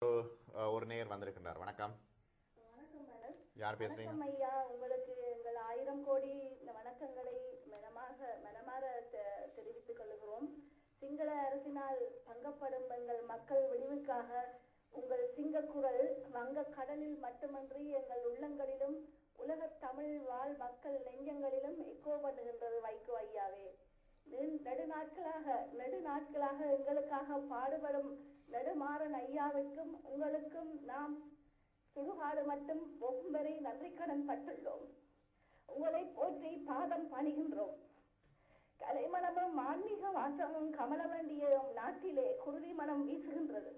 ஒரு நேயர் வந்திருக்கின்றார். வணக்கம். வணக்கம் மேடம். யார் பேசுறீங்க? வணக்கம் ஐயா, உங்களுக்கு எங்கள் 1000 கோடி வணக்கங்களை மனமாற தெரிவித்துக் கொள்கிறோம். சிங்கள அரசினால் பங்கப்படும் எங்கள் மக்கள் விடிவுக்காக உங்கள் சிங்கக்குரல் வங்க கடலில் மட்டுமன்றி எங்கள் உள்ளங்களிலும் உலக தமிழ் வாழ் மக்கள் நெஞ்சங்களிலும் எக்கோ பண்ணுகின்றது. வைகோ ஐயாவே, நெடுநாட்களாக எங்களுக்காக பாடுபடும் நெடுமாறன் ஐயாவுக்கும் உங்களுக்கும் நாம் சுடுகாடு மட்டும் போகும் வரை நன்றி கடன் பட்டுள்ளோம். உங்களை போற்றி பாதம் பணிகின்றோம். கலைமணமும் ஆன்மீக வாசமும் கமல வேண்டிய நாட்டிலே குருதி மனம் வீசுகின்றது.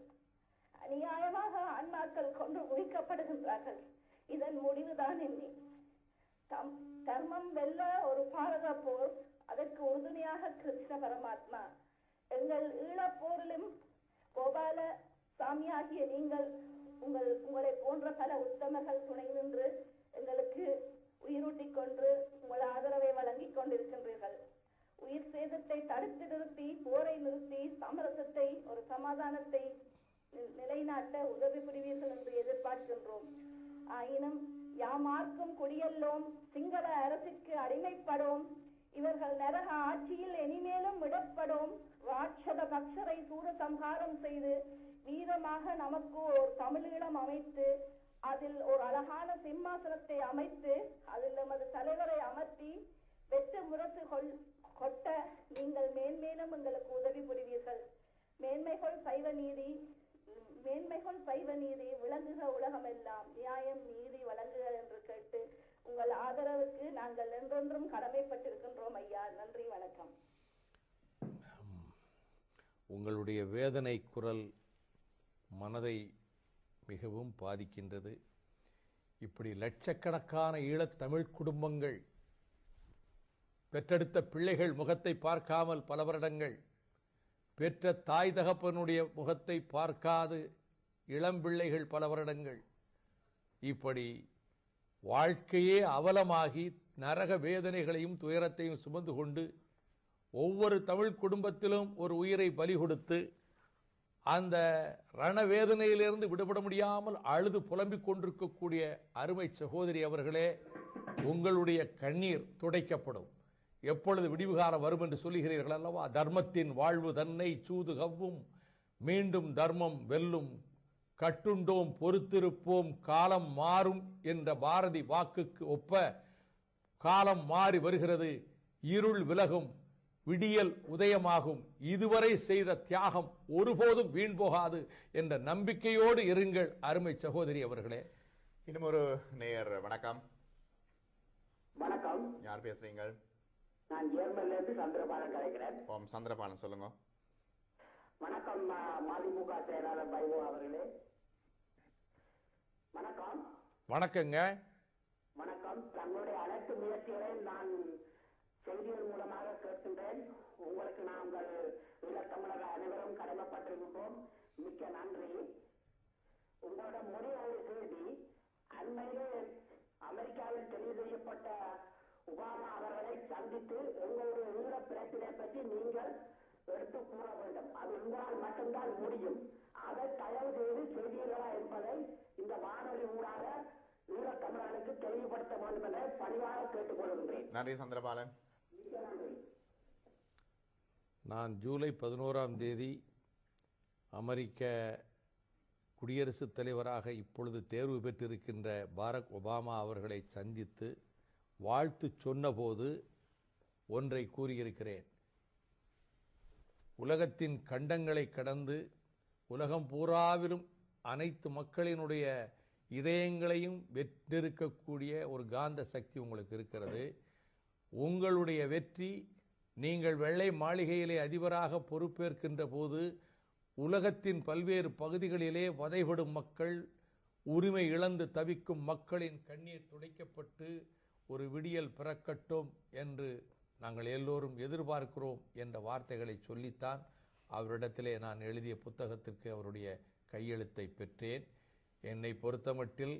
அநியாயமாக ஆன்மாக்கள் கொண்டு குவிக்கப்படுகின்றார்கள். இதன் முடிவுதான் எண்ணி தர்மம் வெல்ல ஒரு பாரத போர், அதற்கு உறுதுணையாக கிருஷ்ண பரமாத்மா. எங்கள் ஈழப்போரிலும் கோபால சாமியாகிய நீங்கள் உங்களை போன்ற பல உத்தமர்கள் துணை நின்று எங்களுக்கு உயிரூட்டிக் கொண்டு உங்கள் ஆதரவை வழங்கிக் கொண்டிருக்கின்றீர்கள். உயிர் சேதத்தை தடுத்து நிறுத்தி, போரை நிறுத்தி, சமரசத்தை, ஒரு சமாதானத்தை நிலைநாட்ட உதவி புரிவீர்கள் என்று எதிர்பார்க்கின்றோம். ஆயினும் யாமார்க்கும் குடியல்லோம், சிங்கள அரசுக்கு அடிமைப்படோம், இவர்கள் நரக ஆட்சியில் இனிமேலும் விடப்படும். ராட்சத பக்ஷரை சூரசம்ஹாரம் செய்து வீரமாக நமக்கு ஒரு தமிழீழம் அமைத்து, அதில் ஒரு அழகான சிம்மாசனத்தை அமைத்து, அதில் நமது தலைவரை அமர்த்தி வெற்று முரசு கொட்ட நீங்கள் மேன்மேலும் எங்களுக்கு உதவி புரிவீர்கள். மேன்மைகள் சைவ நீதி விளங்குக உலகம் எல்லாம், நியாயம் நீதி வழங்குக என்று கேட்டு உங்கள் ஆதரவுக்கு நாங்கள் என்றென்றும் கடமைப்பட்டிருக்கின்றோம் ஐயா. நன்றி, வணக்கம். உங்களுடைய வேதனை குரல் மனதை மிகவும் பாதிக்கின்றது. இப்படி லட்சக்கணக்கான ஈழத்தமிழ் குடும்பங்கள் பெற்றெடுத்த பிள்ளைகள் முகத்தை பார்க்காமல் பல வருடங்கள், பெற்ற தாய் தகப்பனுடைய முகத்தை பார்க்காது இளம்பிள்ளைகள் பல வருடங்கள், இப்படி வாழ்க்கையே அவலமாகி நரக வேதனைகளையும் துயரத்தையும் சுமந்து கொண்டு ஒவ்வொரு தமிழ் குடும்பத்திலும் ஒரு உயிரை பலி கொடுத்து அந்த ரணவேதனையிலிருந்து விடுபட முடியாமல் அழுது புலம்பிக் கொண்டிருக்கக்கூடிய அருமை சகோதரி அவர்களே, உங்களுடைய கண்ணீர் துடைக்கப்படும். எப்பொழுது விடிவுகாலம் வரும் என்று சொல்லுகிறீர்கள் அல்லவா? தர்மத்தின் வாழ்வு தன்னை சூது கவ்வும், மீண்டும் தர்மம் வெல்லும், கட்டுண்டோம் பொறுத்திருப்போம் காலம் மாறும் என்ற பாரதி வாக்குக்கு ஒப்ப காலம் மாறி வருகிறது. இருள் விலகும், விடியல் உதயமாகும். இதுவரை செய்த தியாகம் ஒருபோதும் வீண் போகாது என்ற நம்பிக்கையோடு இருங்கள் அருமை சகோதரி அவர்களே. இன்னும் ஒரு நேயர். வணக்கம். வணக்கம். யார் பேசுறீங்க? நான் ஜெர்மன்ல இருந்து சந்திரபாலன் கிடைக்கிறேன். ஓம் சந்திரபாலன், சொல்லுங்க. வணக்கம் மதிமுக செயலாளர் வைகோ அவர்களே. வணக்கம். வணக்கங்க. வணக்கம். தங்களுடைய அனைத்து முயற்சிகளை நான் செய்திகள் மூலமாக கேட்கின்றேன். உங்களுக்கு நாங்கள் ஈழத்தமிழர் அனைவரும் கடமைப்பட்டிருக்கின்றோம். மிக்க நன்றி. உங்களோட மொழி ஒரு செய்தி, அண்மையிலே அமெரிக்காவில் தெரிவு செய்யப்பட்ட ஒபாமா அவர்களை சந்தித்து எங்களுடைய ஈழ பிரச்சனை பற்றி நீங்கள் எடுத்து கூற வேண்டும். அது உங்களால் மட்டும்தான் முடியும். அதை தயவு செய்து செய்தீர்களா என்பதை இந்த வானொலி ஊடாக ஈழத்தமிழர்களுக்கு தெளிவுபடுத்த வேண்டும் என பணிவாக கேட்டுக்கொள்கின்றேன். நன்றி சந்திரபாலன். நான் ஜூலை 11 அமெரிக்க குடியரசுத் தலைவராக இப்பொழுது தேர்வு பெற்றிருக்கின்ற பாரக் ஒபாமா அவர்களை சந்தித்து வாழ்த்து சொன்னபோது ஒன்றை கூறியிருக்கிறேன். உலகத்தின் கண்டங்களை கடந்து உலகம் பூராவிலும் அனைத்து மக்களினுடைய இதயங்களையும் வெற்றிருக்கக்கூடிய ஒரு காந்த சக்தி உங்களுக்கு இருக்கிறது. உங்களுடைய வெற்றி, நீங்கள் வெள்ளை மாளிகையிலே அதிபராக பொறுப்பேற்கின்ற போது உலகத்தின் பல்வேறு பகுதிகளிலே வதைபடும் மக்கள், உரிமை இழந்து தவிக்கும் மக்களின் கண்ணீர் துடைக்கப்பட்டு ஒரு விடியல் பிறக்கட்டும் என்று நாங்கள் எல்லோரும் எதிர்பார்க்கிறோம் என்ற வார்த்தைகளை சொல்லித்தான் அவரிடத்திலே நான் எழுதிய புத்தகத்திற்கு அவருடைய கையெழுத்தை பெற்றேன். என்னை பொறுத்தமட்டில்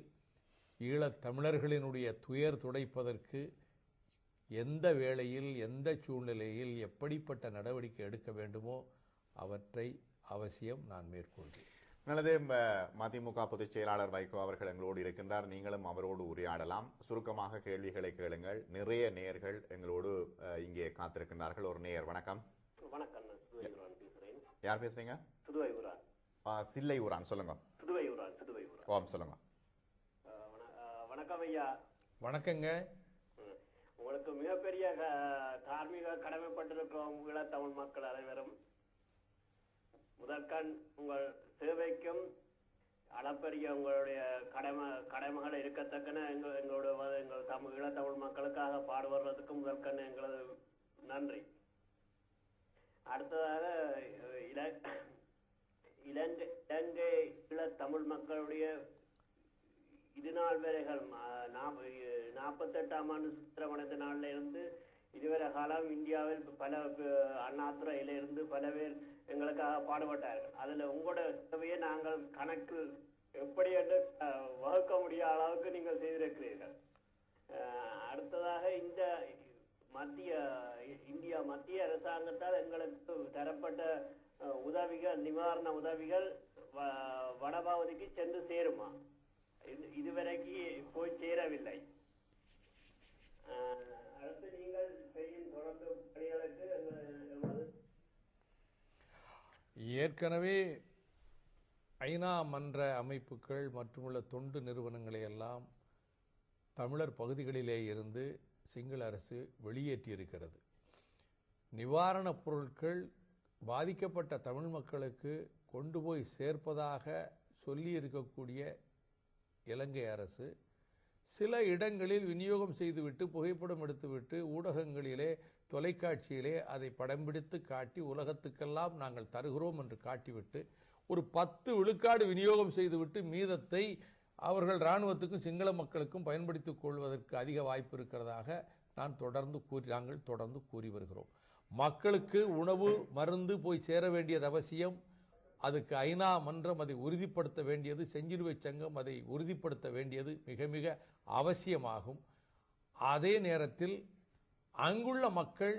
ஈழத்தமிழர்களினுடைய துயர் துடைப்பதற்கு எந்த வேளையில், எந்த சூழ்நிலையில் எப்படிப்பட்ட நடவடிக்கை எடுக்க வேண்டுமோ அவற்றை அவசியம் நான் மேற்கொள்வேன். நல்லது. மதிமுக பொதுச் செயலாளர் வைகோ அவர்கள் எங்களோடு இருக்கின்றார். நீங்களும் அவரோடு உரையாடலாம். சுருக்கமாக கேள்விகளை கேளுங்கள். நிறைய நேயர்கள் எங்களோடு இங்கே காத்திருக்கின்றார்கள். ஒரு நேயர், வணக்கம். வணக்கம், சுதுவையூரான் பேசுறேன். யார் பேசுறீங்க? சுதுவையூரான். சில்லை ஊரான், சொல்லுங்க. சுதுவையூரான். ஓம், சொல்லுங்க. வணக்கம் ஐயா. வணக்கங்க. உங்களுக்கு மிகப்பெரிய தார்மீக கடமைப்பட்டிருக்கிறோம் ஈழத்தமிழ் மக்கள் அனைவரும். முதற்கண் உங்கள் சேவைக்கும் அளப்பரிய உங்களுடைய கடமைகள் இருக்கத்தக்கன எங்களுடைய எங்கள் ஈழத்தமிழ் மக்களுக்காக பாடுபடுறதுக்கு முதற்கண் எங்களது நன்றி. அடுத்ததாக இலங்கை ஈழத்தமிழ் மக்களுடைய இதுநாள் வரைகள் 48ஆம் ஆண்டு சித்திரவனத்து நாளில் இருந்து இதுவரை காலம் இந்தியாவில் பல அண்ணாத்துறையிலிருந்து பல பேர் எங்களுக்காக பாடுபட்டார்கள். அதில் உங்களோட சேவையை நாங்கள் கணக்கில் எப்படி என்று வகுக்க முடியாத அளவுக்கு நீங்கள் செய்திருக்கிறீர்கள். அடுத்ததாக இந்த மத்திய அரசாங்கத்தால் எங்களுக்கு தரப்பட்ட உதவிகள், நிவாரண உதவிகள் வடபகுதிக்கு சென்று சேருமா? இதுவரைக்கு போய் சேரவில்லை. அடுத்து நீங்கள் செய்யும் தொடர்ந்து பணிகளுக்கு ஏற்கனவே ஐநா மன்ற அமைப்புகள் மற்றுமுள்ள தொண்டு நிறுவனங்களை எல்லாம் தமிழர் பகுதிகளிலே இருந்து சிங்கள அரசு வெளியேற்றியிருக்கிறது. நிவாரணப் பொருட்கள் பாதிக்கப்பட்ட தமிழ் மக்களுக்கு கொண்டு போய் சேர்ப்பதாக சொல்லி இருக்கக்கூடிய இலங்கை அரசு சில இடங்களில் விநியோகம் செய்துவிட்டு புகைப்படம் எடுத்துவிட்டு ஊடகங்களிலே தொலைக்காட்சியிலே அதை படம் பிடித்து காட்டி உலகத்துக்கெல்லாம் நாங்கள் தருகிறோம் என்று காட்டிவிட்டு ஒரு 10 விழுக்காடு விநியோகம் செய்துவிட்டு மீதத்தை அவர்கள் இராணுவத்துக்கும் சிங்கள மக்களுக்கும் பயன்படுத்திக் கொள்வதற்கு அதிக வாய்ப்பு இருக்கிறதாக நாங்கள் தொடர்ந்து கூறி வருகிறோம். மக்களுக்கு உணவு மருந்து போய் சேர வேண்டியது அவசியம். அதுக்கு ஐநா மன்றம் அதை உறுதிப்படுத்த வேண்டியது, செஞ்சிலுவை சங்கம் அதை உறுதிப்படுத்த வேண்டியது மிக மிக அவசியமாகும். அதே நேரத்தில் அங்குள்ள மக்கள்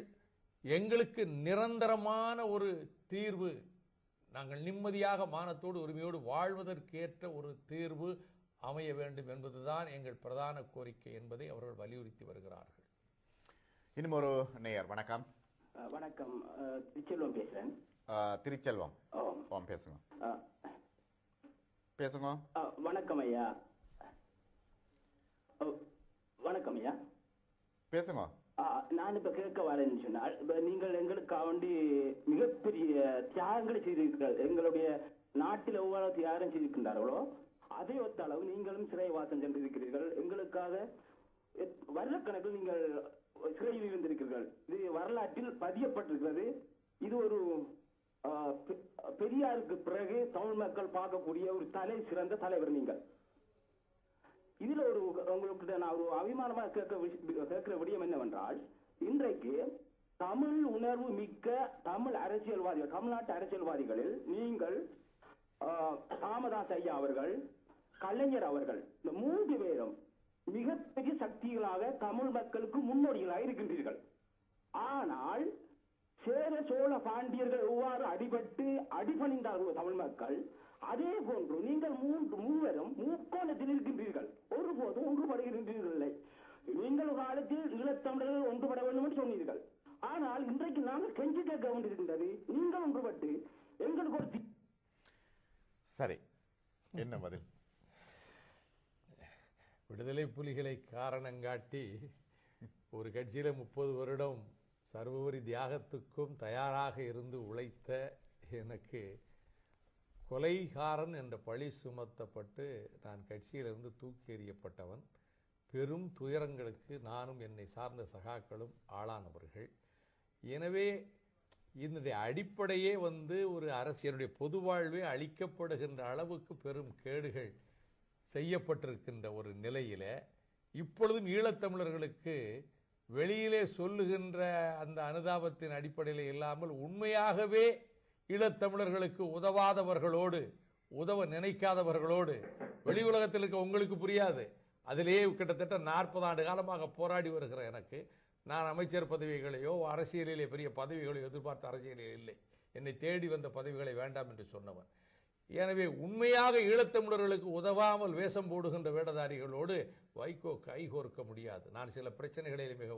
எங்களுக்கு நிரந்தரமான ஒரு தீர்வு, நாங்கள் நிம்மதியாக மானத்தோடு உரிமையோடு வாழ்வதற்கேற்ற ஒரு தீர்வு அமைய வேண்டும் என்பதுதான் எங்கள் பிரதான கோரிக்கை என்பதை அவர்கள் வலியுறுத்தி வருகிறார்கள். இன்னும் ஒரு நேயர், வணக்கம். வணக்கம், திருச்செல்வம் பேசுறேன். திருச்செல்வம், ஓம், பேசுங்க. வணக்கம் ஐயா. வணக்கம் ஐயா, பேசுங்க. நான் இப்ப கேட்க வரேன்னு சொன்னால், நீங்கள் எங்களுக்காக வேண்டி மிகப்பெரிய தியாகங்களை செய்திருக்கிறார்கள். எங்களுடைய நாட்டில் எவ்வளவு தியாகம் செய்திருக்கின்றார்களோ அதே ஒத்த அளவு நீங்களும் சிறைவாசம் சென்றிருக்கிறீர்கள். எங்களுக்காக வருடக்கணக்கில் நீங்கள் சிறையில் இருந்திருக்கிறீர்கள். இது வரலாற்றில் பதியப்பட்டிருக்கிறது. இது ஒரு பெரியாருக்கு பிறகு தமிழ் மக்கள் பார்க்கக்கூடிய ஒரு சிறந்த தலைவர் நீங்கள். இதுல உங்களுக்கு நான் ஒரு அபிமானமா கேட்கிற விடயம் என்னவென்றால், இன்றைக்கு தமிழ் உணர்வு மிக்க தமிழ் அரசியல்வாதிகள், தமிழ்நாட்டு அரசியல்வாதிகளில் நீங்கள் ராமதாஸ் ஐயா அவர்கள், கலைஞர் அவர்கள், இந்த 3 பேரும் மிகப்பெரிய சக்திகளாக தமிழ் மக்களுக்கு முன்னோடிகளாக இருக்கின்றீர்கள். ஆனால் சேர சோழ பாண்டியர்கள் எவ்வாறு அடிபணிந்தார்கள் தமிழ் மக்கள், அதே போன்று நீங்கள் மூவரும் முக்கோணத்தில் இருக்கின்றீர்கள். ஒருபோதும் ஒன்றுபடுகின்றீர்கள். நீங்கள் காலத்தில் ஈழத்தமிழர்கள் ஒன்றுபட வேண்டும் என்று சொன்னீர்கள். ஆனால் இன்றைக்கு நாங்கள் கெஞ்சி கேட்க வேண்டியிருக்கின்றது. நீங்கள் ஒன்றுபட்டு எங்களுக்கு ஒரு சரி, என்ன பதில்? விடுதலை புலிகளை காரணங்காட்டி ஒரு கட்சியில 30 வருடம் சர்வபரி தியாகத்துக்கும் தயாராக இருந்து உழைத்த எனக்கு கொலைகாரன் என்ற பழி சுமத்தப்பட்டு நான் கட்சியிலிருந்து தூக்கி எறியப்பட்டவன். பெரும் துயரங்களுக்கு நானும் என்னை சார்ந்த சகாக்களும் ஆளானவர்கள். எனவே இதனுடைய அடிப்படையே ஒரு அரசியலுடைய பொது வாழ்வே அளிக்கப்படுகின்ற அளவுக்கு பெரும் கேடுகள் செய்யப்பட்டிருக்கின்ற ஒரு நிலையில இப்பொழுதும் ஈழத்தமிழர்களுக்கு வெளியிலே சொல்லுகின்ற அந்த அனுதாபத்தின் அடிப்படையில் இல்லாமல் உண்மையாகவே ஈழத்தமிழர்களுக்கு உதவாதவர்களோடு, உதவ நினைக்காதவர்களோடு, வெளி உலகத்தில் இருக்க உங்களுக்கு புரியாது, அதிலேயே கிட்டத்தட்ட 40 ஆண்டு காலமாக போராடி வருகிற எனக்கு, நான் அமைச்சர் பதவிகளையோ அரசியலிலே பெரிய பதவிகளையோ எதிர்பார்த்த அரசியலில் இல்லை. என்னை தேடி வந்த பதவிகளை வேண்டாம் என்று சொன்னவன். எனவே உண்மையாக ஈழத்தமிழர்களுக்கு உதவாமல் வேஷம் போடுகின்ற வேடதாரிகளோடு வைகோ கைகோர்க்க முடியாது. நான் சில பிரச்சனைகளில் மிக